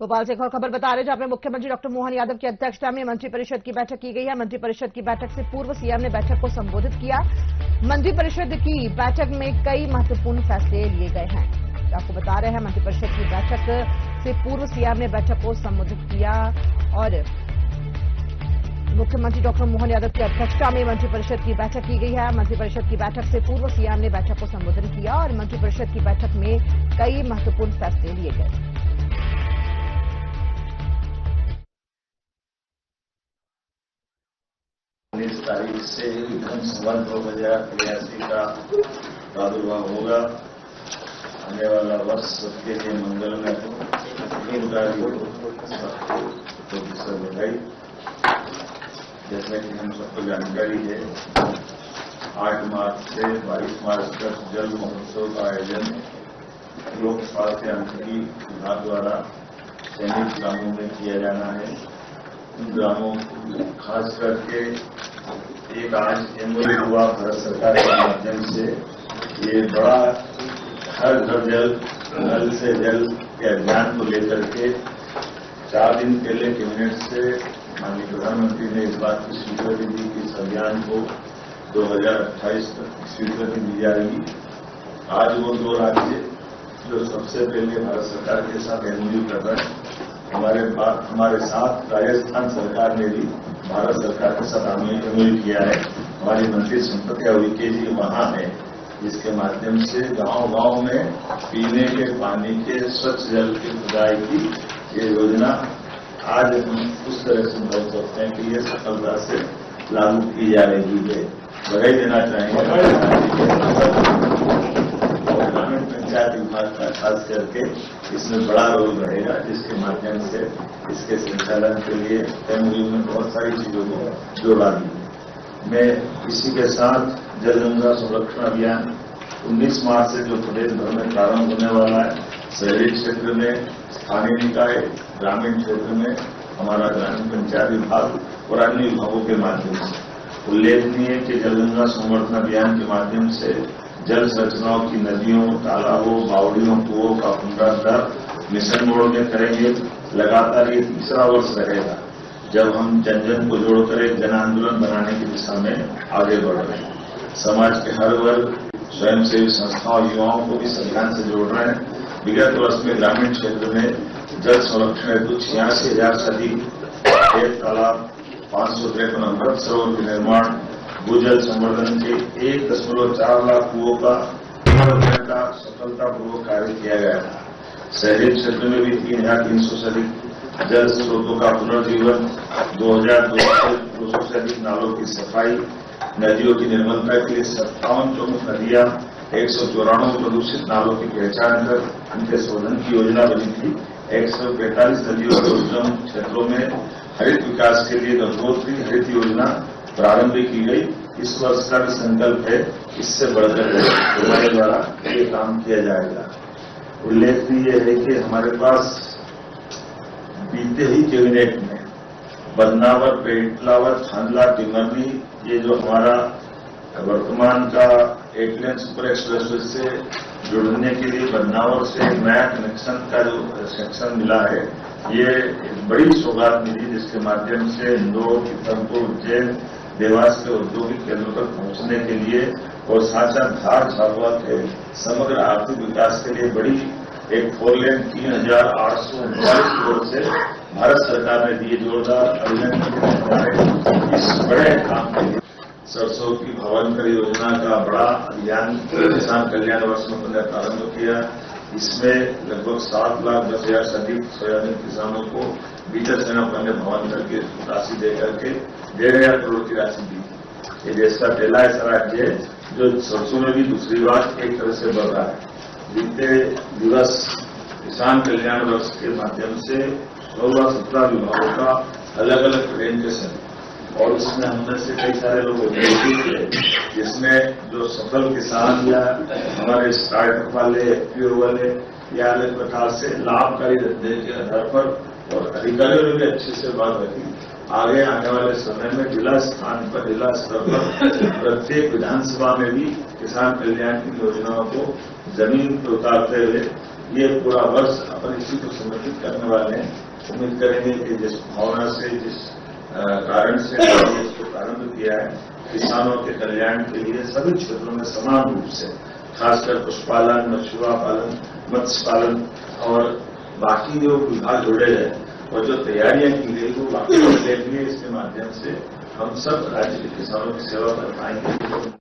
भोपाल से एक और खबर बता रहे जहां पे मुख्यमंत्री डॉक्टर मोहन यादव की अध्यक्षता में मंत्रिपरिषद की बैठक की गई है। मंत्रिपरिषद की बैठक से पूर्व सीएम ने बैठक को संबोधित किया। मंत्रिपरिषद की बैठक में कई महत्वपूर्ण फैसले लिए गए हैं। आपको बता रहे हैं मंत्रिपरिषद की बैठक से पूर्व सीएम ने बैठक को संबोधित किया और मुख्यमंत्री डॉक्टर मोहन यादव की अध्यक्षता में मंत्रिपरिषद की बैठक की गई है। मंत्रिपरिषद की बैठक से पूर्व सीएम ने बैठक को संबोधित किया और मंत्रिपरिषद की बैठक में कई महत्वपूर्ण फैसले लिए गए। 19 तारीख से विधानसभा 2083 का प्रादुर्भाव होगा। आने वाला वर्ष सबके लिए मंगलमय हो, हितकारी हो, सबको बधाई। जैसा कि हम सबको जानकारी है, 8 मार्च से 22 मार्च तक जल महोत्सव का आयोजन लोक स्वास्थ्य यांत्रिकी विभाग द्वारा चयनित ग्रामों में किया जाना है। इन ग्रामों खास करके एक आज एमओयू हुआ भारत सरकार के माध्यम से, ये बड़ा हर घर जल नल से जल के अभियान को लेकर के 4 दिन पहले कैबिनेट से माननीय प्रधानमंत्री ने इस बात की स्वीकृति दी कि इस अभियान को 2028 तक स्वीकृति दी जाएगी। आज वो 2 राज्य जो सबसे पहले भारत सरकार के साथ एमओयू कर रहे हैं, हमारे साथ राजस्थान सरकार ने भी भारत सरकार के साथ एमओयू किया है। हमारी मंत्री संपत्ति उइके जी वहां है, जिसके माध्यम से गांव-गांव में पीने के पानी के स्वच्छ जल की खुदाई की ये योजना आज हम उस तरह से बोल सकते हैं कि ये सफलता से लागू की जा रही है। बधाई देना चाहेंगे ग्रामीण पंचायत विभाग का, खास करके इसमें बड़ा रोल रहेगा, जिसके माध्यम से इसके संचालन के लिए एमओयू में बहुत सारी चीजों को जोड़ा दी। मैं इसी के साथ जल गंगा संरक्षण अभियान 19 मार्च से जो प्रदेश भर में प्रारंभ होने वाला है, शहरी क्षेत्र में स्थानीय निकाय, ग्रामीण क्षेत्र में हमारा ग्रामीण पंचायत विभाग और अन्य विभागों के माध्यम से उल्लेखनीय है कि जल गंगा संवर्धन अभियान के माध्यम से जल संरचनाओं की नदियों, तालाबों, बावड़ियों, कुओं का पुनरुद्धार मिशन मोड में करेंगे। लगातार ये 3रा वर्ष रहेगा जब हम जन जन को जोड़कर एक जन आंदोलन बनाने की दिशा में आगे बढ़ रहे हैं। समाज के हर वर्ग, स्वयंसेवी संस्थाओं, युवाओं को इस अभियान से जोड़ रहे हैं। विगत वर्ष में ग्रामीण क्षेत्र में जल संरक्षण हेतु 86,000 से अधिक एक तालाब, 553 अमृत सरोवर के निर्माण, भूजल संवर्धन के 1.4 लाख कुओं का सफलतापूर्वक कार्य किया गया था। शहरी क्षेत्र में भी 3,300 से अधिक जल स्रोतों का पुनर्जीवन, 2,200 से अधिक नालों की सफाई, नदियों की निर्मलता के लिए 57 प्रमुख नदियां, 194 प्रदूषित नालों की पहचान कर उनके शोधन की योजना बनी थी। 145 नदियों के दुर्गम क्षेत्रों में हरित विकास के लिए गंगोत्री हरित योजना प्रारंभ की गई। इस वर्ष का भी संकल्प है, इससे बढ़कर हमारे द्वारा ये काम किया जाएगा। उल्लेखनीय है कि हमारे पास बीते ही कैबिनेट में बदनावर, पेटलावर, थांदला, टिमरनी, ये जो हमारा वर्तमान का 8 लेन सुपर एक्सप्रेसवे से जुड़ने के लिए बदनावर से एक नया कनेक्शन का जो सेक्शन मिला है, ये बड़ी सौगात मिली, जिसके माध्यम से इंदौर, चितरपुर, उज्जैन, देवास के औद्योगिक केंद्रों तक पहुंचने के लिए और साथ साथ धार झाबुआ के समग्र आर्थिक विकास के लिए बड़ी एक 4 लेन 3,839 करोड़ से भारत सरकार ने दिए। जोरदार अभिनंदन इस बड़े काम के लिए। सरसों की भावांतर योजना का बड़ा अभियान किसान कल्याण वर्ष में हमने प्रारंभ किया। इसमें लगभग 7,10,000 से अधिक सोयाबीन किसानों को बीटर सेना अपने भावांतर की राशि देकर के 1,500 करोड़ की राशि दी। ये देश का पहला ऐसा राज्य है जो सरसों में भी दूसरी बार एक तरह से बढ़ रहा है। बीते दिवस किसान कल्याण वर्ष के माध्यम से 16 विभागों का अलग अलग प्रेजेंटेशन, और उसमें हमने से कई सारे लोग उपस्थित थे, जिसमें जो सफल किसान या हमारे स्टार्टअप वाले, एफपीओ वाले या अलग प्रकार से लाभकारी धंधे के आधार पर और अधिकारियों ने भी अच्छे से बात रखी। आगे आने वाले समय में जिला स्थान पर, जिला स्तर पर प्रत्येक विधानसभा में भी किसान कल्याण की योजनाओं को जमीन पर उतारते हुए ये पूरा वर्ष अपन इसी को समर्पित करने वाले हैं। उम्मीद करेंगे कि जिस भावना से, जिस कारण से हमने इसको प्रारंभ किया है, किसानों के कल्याण के लिए सभी क्षेत्रों में समान रूप से, खासकर पशुपालन, मछुआ पालन, मत्स्य पालन और बाकी जो विभाग जुड़े हैं और जो तैयारियां की गई वो बाकी के लिए इसके माध्यम से हम सब राज्य के किसानों की सेवा कर पाएंगे।